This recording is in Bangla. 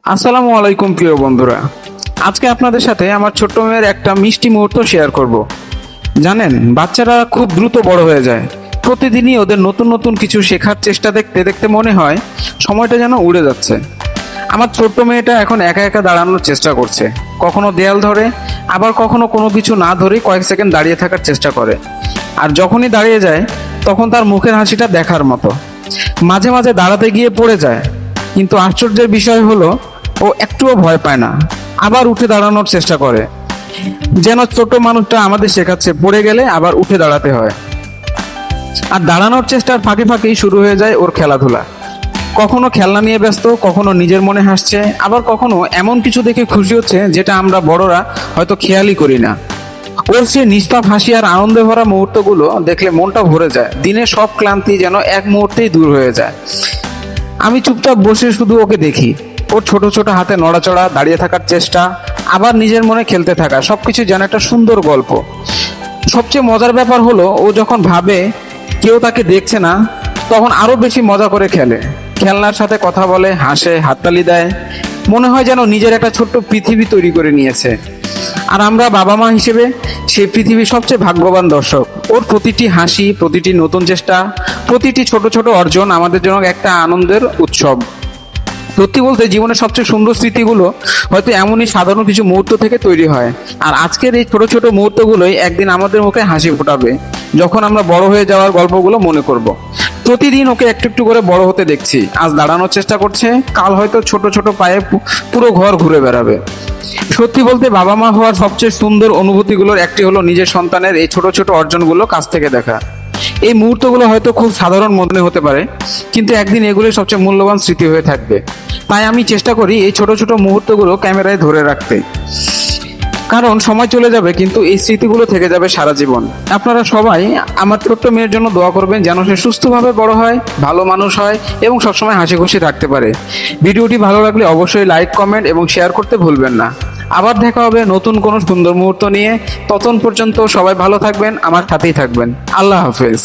আসসালামু আলাইকুম প্রিয় বন্ধুরা। আজকে আপনাদের সাথে আমার ছোট্ট মেয়ের একটা মিষ্টি মুহূর্ত শেয়ার করব। জানেন, বাচ্চারা খুব দ্রুত বড় হয়ে যায়। প্রতিদিনই ওদের নতুন নতুন কিছু শেখার চেষ্টা দেখতে দেখতে মনে হয় সময়টা যেন উড়ে যাচ্ছে। আমার ছোট্ট মেয়েটা এখন একা একা দাঁড়ানোর চেষ্টা করছে। কখনো দেয়াল ধরে, আবার কখনো কোনো কিছু না ধরেই কয়েক সেকেন্ড দাঁড়িয়ে থাকার চেষ্টা করে। আর যখনই দাঁড়িয়ে যায় তখন তার মুখের হাসিটা দেখার মতো। মাঝে মাঝে দাঁড়াতে গিয়ে পড়ে যায়, কিন্তু আশ্চর্যের বিষয় হলো ও একটুও ভয় পায় না, আবার উঠে দাঁড়ানোর চেষ্টা করে। যেন ছোট মানুষটা আমাদের শেখাচ্ছে পড়ে গেলে আবার উঠে দাঁড়াতে হয়। আর দাঁড়ানোর চেষ্টার ফাঁকে ফাঁকেই শুরু হয়ে যায় ওর খেলাধুলা। কখনো খেলনা নিয়ে ব্যস্ত, কখনো নিজের মনে হাসছে, আবার কখনো এমন কিছু দেখে খুশি হচ্ছে যেটা আমরা বড়রা হয়তো খেয়ালই করি না। ওর সে নিষ্পাপ হাসি আর আনন্দে ভরা মুহূর্তগুলো দেখলে মনটা ভরে যায়। দিনের সব ক্লান্তি যেন এক মুহূর্তেই দূর হয়ে যায়। আমি চুপচাপ বসে শুধু ওকে দেখি। ওর ছোট ছোট হাতে নড়াচড়া, দাঁড়িয়ে থাকার চেষ্টা, আবার নিজের মনে খেলতে থাকা, সবকিছু যেন একটা সুন্দর গল্প। সবচেয়ে মজার ব্যাপার হলো ও যখন ভাবে কেউ তাকে দেখছে না, তখন আরো বেশি মজা করে খেলে। খেলনার সাথে কথা বলে, হাসে, হাততালি দেয়। মনে হয় যেন নিজের একটা ছোট্ট পৃথিবী তৈরি করে নিয়েছে। আর আমরা বাবা মা হিসেবে সেই পৃথিবীর সবচেয়ে ভাগ্যবান দর্শক। ওর প্রতিটি হাসি, প্রতিটি নতুন চেষ্টা, প্রতিটি ছোট ছোট অর্জন আমাদের জন্য একটা আনন্দের উৎসব। সত্যি বলতে জীবনের সবচেয়ে সুন্দর স্মৃতিগুলো হয়তো এমনই সাধারণ কিছু মুহূর্ত থেকে তৈরি হয়। আর আজকের এই ছোট ছোট মুহূর্তগুলোই একদিন আমাদের মুখে হাসি ফোটাবে, যখন আমরা বড় হয়ে যাওয়ার গল্পগুলো মনে করব। প্রতিদিন ওকে একটু একটু করে বড় হতে দেখছি। আজ দাঁড়ানোর চেষ্টা করছে, কাল হয়তো ছোট ছোট পায়ে পুরো ঘর ঘুরে বেড়াবে। সত্যি বলতে বাবা মা হওয়ার সবচেয়ে সুন্দর অনুভূতিগুলোর একটি হলো নিজের সন্তানের এই ছোট ছোট অর্জনগুলো কাছ থেকে দেখা। এই মুহূর্তগুলো হয়তো খুব সাধারণ মনে হতে পারে, কিন্তু একদিন এগুলো সবচেয়ে মূল্যবান স্মৃতি হয়ে থাকবে। তাই আমি চেষ্টা করি এই ছোট ছোট মুহূর্তগুলো ক্যামেরায় ধরে রাখতে। কারণ সময় চলে যাবে, কিন্তু এই স্মৃতিগুলো থেকে যাবে সারা জীবন। আপনারা সবাই আমার ছোট্ট মেয়ের জন্য দোয়া করবেন, যেন সে সুস্থভাবে বড় হয়, ভালো মানুষ হয় এবং সবসময় হাসি খুশি থাকতে পারে। ভিডিওটি ভালো লাগলে অবশ্যই লাইক, কমেন্ট এবং শেয়ার করতে ভুলবেন না। আবার দেখা হবে নতুন কোনো সুন্দর মুহূর্ত নিয়ে। ততক্ষণ পর্যন্ত সবাই ভালো থাকবেন, আমার সাথেই থাকবেন। আল্লাহ হাফেজ।